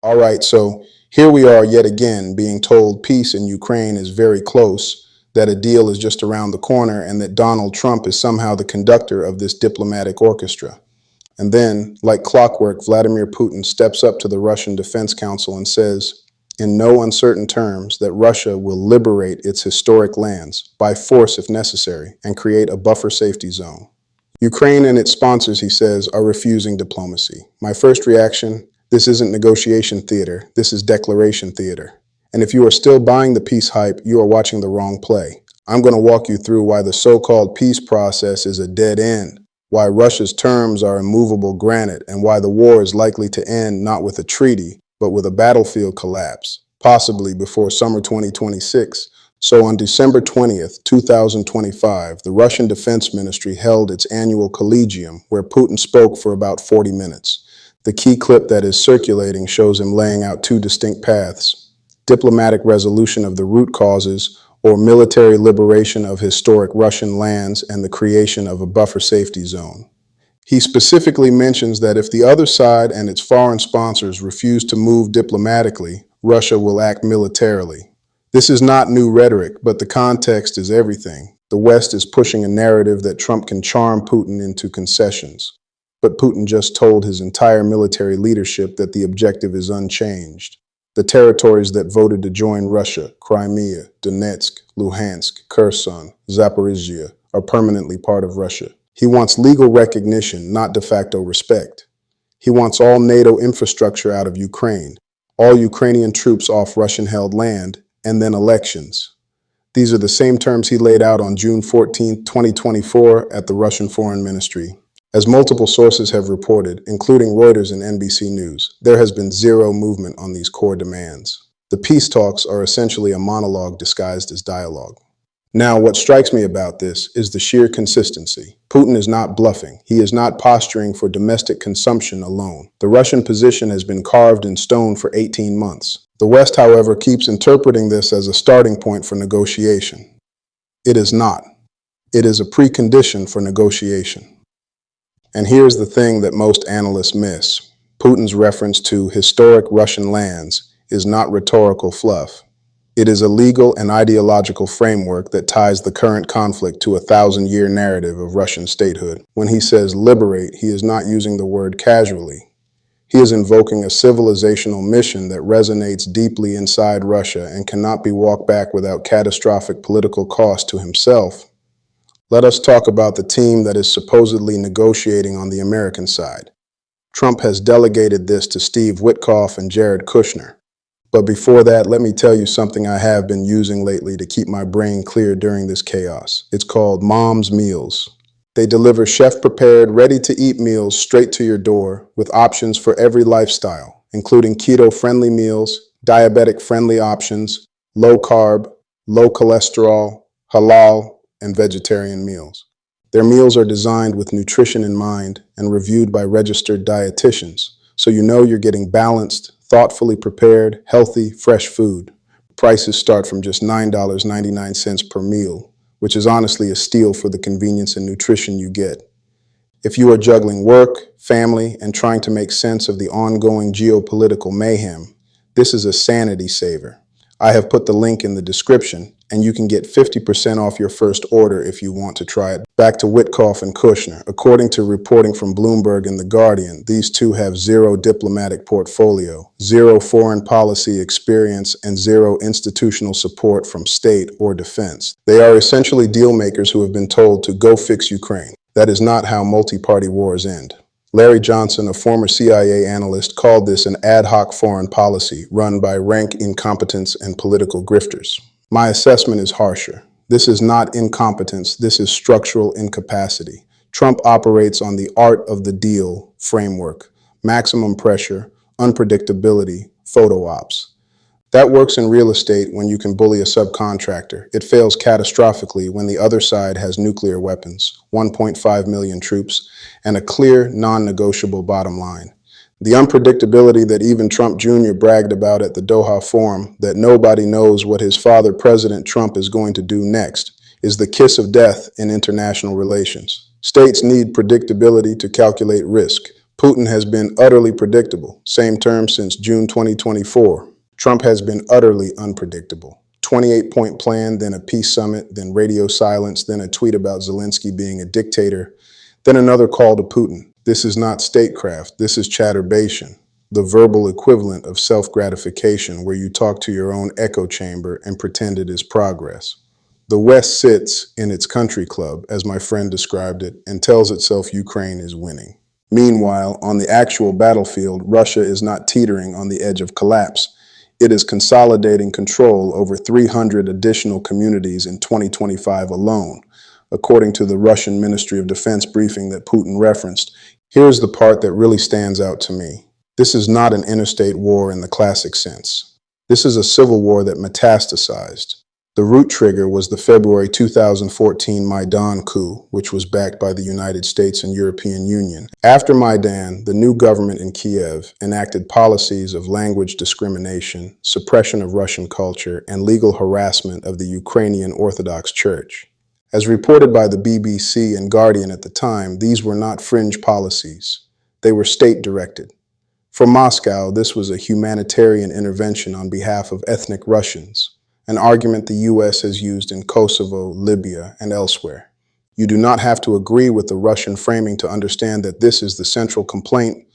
All right, so here we are yet again being told peace in Ukraine is very close, that a deal is just around the corner, and that Donald Trump is somehow the conductor of this diplomatic orchestra. And then, like clockwork, Vladimir Putin steps up to the Russian Defense Council and says, in no uncertain terms, that Russia will liberate its historic lands, by force if necessary, and create a buffer safety zone. Ukraine and its sponsors, he says, are refusing diplomacy. My first reaction, this isn't negotiation theater, this is declaration theater. And if you are still buying the peace hype, you are watching the wrong play. I'm going to walk you through why the so-called peace process is a dead end, why Russia's terms are immovable granite, and why the war is likely to end not with a treaty, but with a battlefield collapse, possibly before summer 2026. So on December 20th, 2025, the Russian Defense Ministry held its annual collegium where Putin spoke for about 40 minutes. The key clip that is circulating shows him laying out two distinct paths: diplomatic resolution of the root causes, or military liberation of historic Russian lands and the creation of a buffer safety zone. He specifically mentions that if the other side and its foreign sponsors refuse to move diplomatically, Russia will act militarily. This is not new rhetoric, but the context is everything. The West is pushing a narrative that Trump can charm Putin into concessions. But Putin just told his entire military leadership that the objective is unchanged. The territories that voted to join Russia, Crimea, Donetsk, Luhansk, Kherson, Zaporizhzhia, are permanently part of Russia. He wants legal recognition, not de facto respect. He wants all NATO infrastructure out of Ukraine, all Ukrainian troops off Russian-held land, and then elections. These are the same terms he laid out on June 14, 2024 at the Russian Foreign Ministry. As multiple sources have reported, including Reuters and NBC News, there has been zero movement on these core demands. The peace talks are essentially a monologue disguised as dialogue. Now, what strikes me about this is the sheer consistency. Putin is not bluffing. He is not posturing for domestic consumption alone. The Russian position has been carved in stone for 18 months. The West, however, keeps interpreting this as a starting point for negotiation. It is not. It is a precondition for negotiation. And here's the thing that most analysts miss. Putin's reference to historic Russian lands is not rhetorical fluff. It is a legal and ideological framework that ties the current conflict to a 1,000-year narrative of Russian statehood. When he says liberate, he is not using the word casually. He is invoking a civilizational mission that resonates deeply inside Russia and cannot be walked back without catastrophic political cost to himself. Let us talk about the team that is supposedly negotiating on the American side. Trump has delegated this to Steve Witkoff and Jared Kushner. But before that, let me tell you something I have been using lately to keep my brain clear during this chaos. It's called Mom's Meals. They deliver chef-prepared, ready-to-eat meals straight to your door with options for every lifestyle, including keto-friendly meals, diabetic-friendly options, low-carb, low-cholesterol, halal, and vegetarian meals. Their meals are designed with nutrition in mind and reviewed by registered dietitians, so you know you're getting balanced, thoughtfully prepared, healthy, fresh food. Prices start from just $9.99 per meal, which is honestly a steal for the convenience and nutrition you get. If you are juggling work, family, and trying to make sense of the ongoing geopolitical mayhem, this is a sanity saver. I have put the link in the description, and you can get 50% off your first order if you want to try it. Back to Witkoff and Kushner. According to reporting from Bloomberg and The Guardian, these two have zero diplomatic portfolio, zero foreign policy experience, and zero institutional support from state or defense. They are essentially deal makers who have been told to go fix Ukraine. That is not how multi-party wars end. Larry Johnson, a former CIA analyst, called this an ad hoc foreign policy run by rank incompetence and political grifters. My assessment is harsher. This is not incompetence, this is structural incapacity. Trump operates on the art of the deal framework: maximum pressure, unpredictability, photo ops. That works in real estate when you can bully a subcontractor. It fails catastrophically when the other side has nuclear weapons, 1.5 million troops, and a clear, non-negotiable bottom line. The unpredictability that even Trump Jr. bragged about at the Doha Forum, that nobody knows what his father, President Trump, is going to do next, is the kiss of death in international relations. States need predictability to calculate risk. Putin has been utterly predictable, same term since June 2024. Trump has been utterly unpredictable. 28-point plan, then a peace summit, then radio silence, then a tweet about Zelensky being a dictator, then another call to Putin. This is not statecraft, this is chatterbation, the verbal equivalent of self-gratification where you talk to your own echo chamber and pretend it is progress. The West sits in its country club, as my friend described it, and tells itself Ukraine is winning. Meanwhile, on the actual battlefield, Russia is not teetering on the edge of collapse. It is consolidating control over 300 additional communities in 2025 alone, according to the Russian Ministry of Defense briefing that Putin referenced. Here's the part that really stands out to me. This is not an interstate war in the classic sense. This is a civil war that metastasized. The root trigger was the February 2014 Maidan coup, which was backed by the United States and European Union. After Maidan, the new government in Kiev enacted policies of language discrimination, suppression of Russian culture, and legal harassment of the Ukrainian Orthodox Church. As reported by the BBC and Guardian at the time, these were not fringe policies. They were state-directed. For Moscow, this was a humanitarian intervention on behalf of ethnic Russians, an argument the U.S. has used in Kosovo, Libya, and elsewhere. You do not have to agree with the Russian framing to understand that this is the central complaint.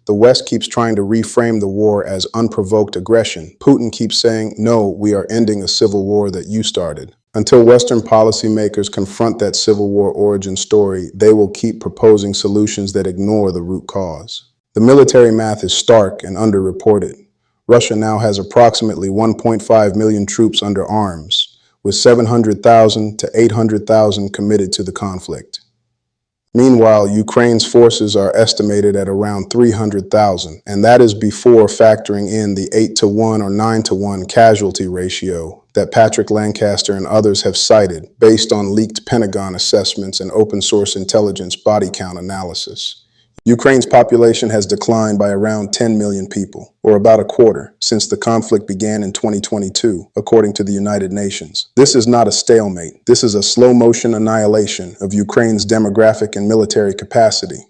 The West keeps trying to reframe the war as unprovoked aggression. Putin keeps saying, no, we are ending a civil war that you started. Until Western policymakers confront that civil war origin story, they will keep proposing solutions that ignore the root cause. The military math is stark and underreported. Russia now has approximately 1.5 million troops under arms, with 700,000 to 800,000 committed to the conflict. Meanwhile, Ukraine's forces are estimated at around 300,000, and that is before factoring in the 8-to-1 or 9-to-1 casualty ratio that Patrick Lancaster and others have cited based on leaked Pentagon assessments and open source intelligence body count analysis. Ukraine's population has declined by around 10 million people, or about a quarter, since the conflict began in 2022, according to the United Nations. This is not a stalemate. This is a slow-motion annihilation of Ukraine's demographic and military capacity.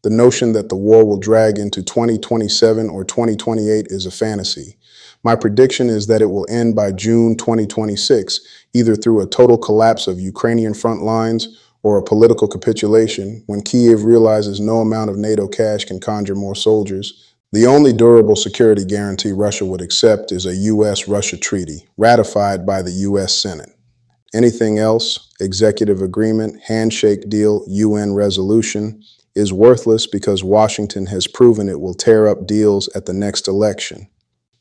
The notion that the war will drag into 2027 or 2028 is a fantasy. My prediction is that it will end by June 2026, either through a total collapse of Ukrainian front lines or a political capitulation when Kiev realizes no amount of NATO cash can conjure more soldiers. The only durable security guarantee Russia would accept is a U.S.-Russia treaty, ratified by the U.S. Senate. Anything else, executive agreement, handshake deal, UN resolution, is worthless because Washington has proven it will tear up deals at the next election.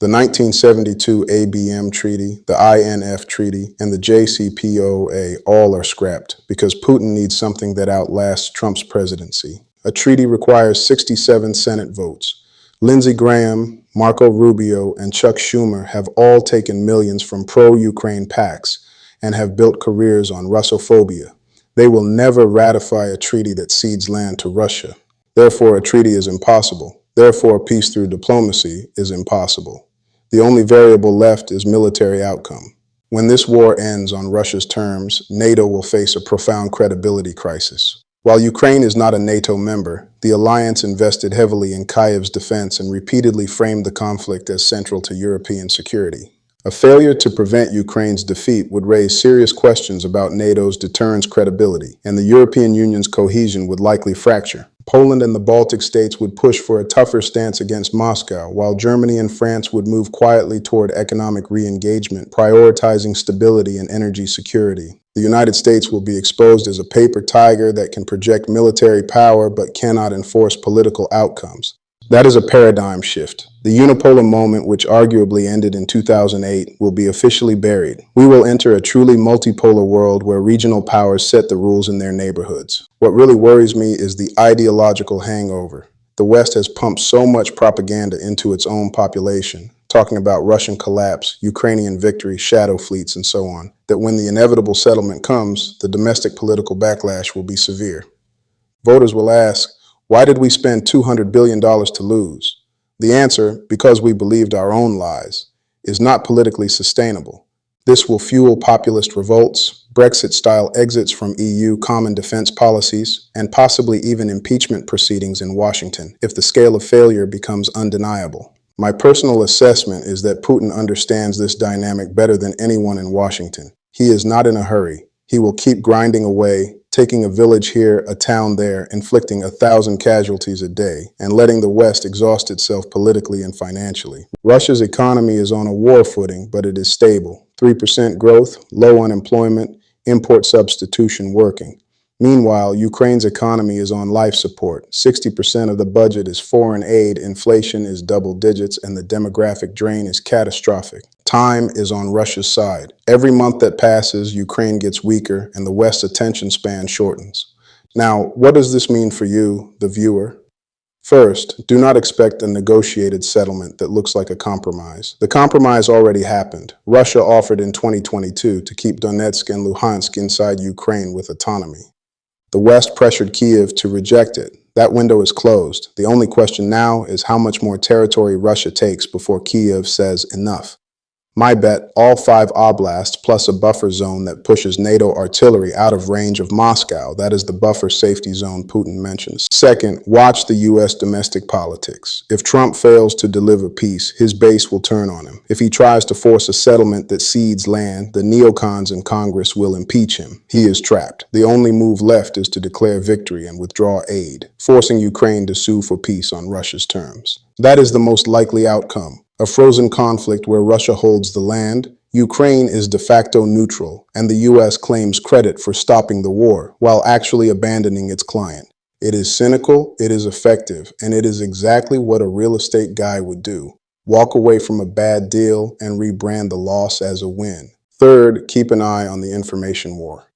The 1972 ABM Treaty, the INF Treaty, and the JCPOA all are scrapped because Putin needs something that outlasts Trump's presidency. A treaty requires 67 Senate votes. Lindsey Graham, Marco Rubio, and Chuck Schumer have all taken millions from pro-Ukraine PACs and have built careers on Russophobia. They will never ratify a treaty that cedes land to Russia. Therefore, a treaty is impossible. Therefore, peace through diplomacy is impossible. The only variable left is military outcome. When this war ends on Russia's terms, NATO will face a profound credibility crisis. While Ukraine is not a NATO member, the alliance invested heavily in Kyiv's defense and repeatedly framed the conflict as central to European security. A failure to prevent Ukraine's defeat would raise serious questions about NATO's deterrence credibility, and the European Union's cohesion would likely fracture. Poland and the Baltic states would push for a tougher stance against Moscow, while Germany and France would move quietly toward economic re-engagement, prioritizing stability and energy security. The United States will be exposed as a paper tiger that can project military power but cannot enforce political outcomes. That is a paradigm shift. The unipolar moment, which arguably ended in 2008, will be officially buried. We will enter a truly multipolar world where regional powers set the rules in their neighborhoods. What really worries me is the ideological hangover. The West has pumped so much propaganda into its own population, talking about Russian collapse, Ukrainian victory, shadow fleets, and so on, that when the inevitable settlement comes, the domestic political backlash will be severe. Voters will ask, why did we spend $200 billion to lose? The answer, because we believed our own lies, is not politically sustainable. This will fuel populist revolts, Brexit-style exits from EU common defense policies, and possibly even impeachment proceedings in Washington if the scale of failure becomes undeniable. My personal assessment is that Putin understands this dynamic better than anyone in Washington. He is not in a hurry. He will keep grinding away, taking a village here, a town there, inflicting 1,000 casualties a day, and letting the West exhaust itself politically and financially. Russia's economy is on a war footing, but it is stable. 3% growth, low unemployment, import substitution working. Meanwhile, Ukraine's economy is on life support. 60% of the budget is foreign aid, inflation is double digits, and the demographic drain is catastrophic. Time is on Russia's side. Every month that passes, Ukraine gets weaker and the West's attention span shortens. Now, what does this mean for you, the viewer? First, do not expect a negotiated settlement that looks like a compromise. The compromise already happened. Russia offered in 2022 to keep Donetsk and Luhansk inside Ukraine with autonomy. The West pressured Kyiv to reject it. That window is closed. The only question now is how much more territory Russia takes before Kyiv says enough. My bet, all 5 oblasts plus a buffer zone that pushes NATO artillery out of range of Moscow. That is the buffer safety zone Putin mentions. Second, watch the U.S. domestic politics. If Trump fails to deliver peace, his base will turn on him. If he tries to force a settlement that cedes land, the neocons in Congress will impeach him. He is trapped. The only move left is to declare victory and withdraw aid, forcing Ukraine to sue for peace on Russia's terms. That is the most likely outcome. A frozen conflict where Russia holds the land, Ukraine is de facto neutral, and the U.S. claims credit for stopping the war while actually abandoning its client. It is cynical, it is effective, and it is exactly what a real estate guy would do. Walk away from a bad deal and rebrand the loss as a win. Third, keep an eye on the information war.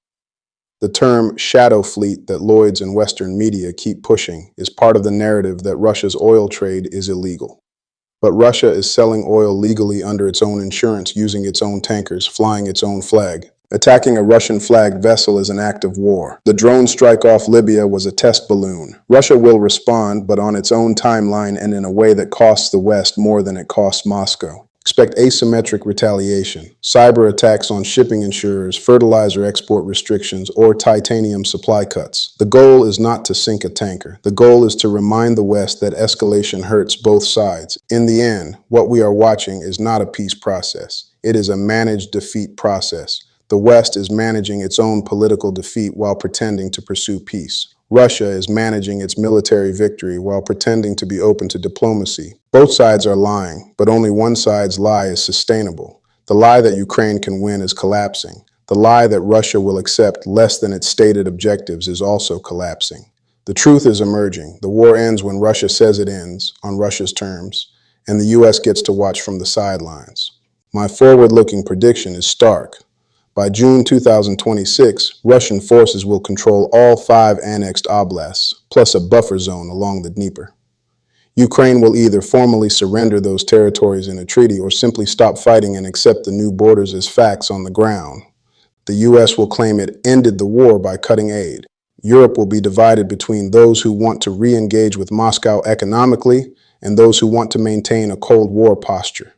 The term shadow fleet that Lloyd's and Western media keep pushing is part of the narrative that Russia's oil trade is illegal. But Russia is selling oil legally under its own insurance, using its own tankers, flying its own flag. Attacking a Russian-flagged vessel is an act of war. The drone strike off Libya was a test balloon. Russia will respond, but on its own timeline and in a way that costs the West more than it costs Moscow. Expect asymmetric retaliation, cyber attacks on shipping insurers, fertilizer export restrictions, or titanium supply cuts. The goal is not to sink a tanker. The goal is to remind the West that escalation hurts both sides. In the end, what we are watching is not a peace process. It is a managed defeat process. The West is managing its own political defeat while pretending to pursue peace. Russia is managing its military victory while pretending to be open to diplomacy. Both sides are lying, but only one side's lie is sustainable. The lie that Ukraine can win is collapsing. The lie that Russia will accept less than its stated objectives is also collapsing. The truth is emerging. The war ends when Russia says it ends, on Russia's terms, and the U.S. gets to watch from the sidelines. My forward-looking prediction is stark. By June 2026, Russian forces will control all 5 annexed oblasts, plus a buffer zone along the Dnieper. Ukraine will either formally surrender those territories in a treaty or simply stop fighting and accept the new borders as facts on the ground. The U.S. will claim it ended the war by cutting aid. Europe will be divided between those who want to re-engage with Moscow economically and those who want to maintain a Cold War posture.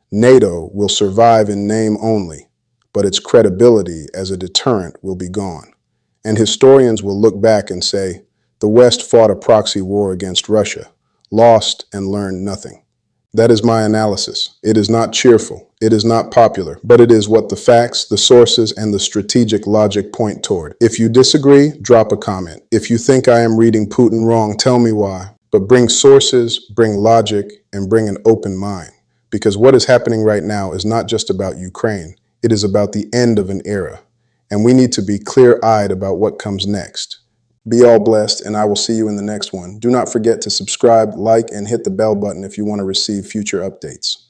NATO will survive in name only, but its credibility as a deterrent will be gone. And historians will look back and say, the West fought a proxy war against Russia, lost and learned nothing. That is my analysis. It is not cheerful, it is not popular, but it is what the facts, the sources, and the strategic logic point toward. If you disagree, drop a comment. If you think I am reading Putin wrong, tell me why. But bring sources, bring logic, and bring an open mind. Because what is happening right now is not just about Ukraine. It is about the end of an era, and we need to be clear-eyed about what comes next. Be all blessed, and I will see you in the next one. Do not forget to subscribe, like, and hit the bell button if you want to receive future updates.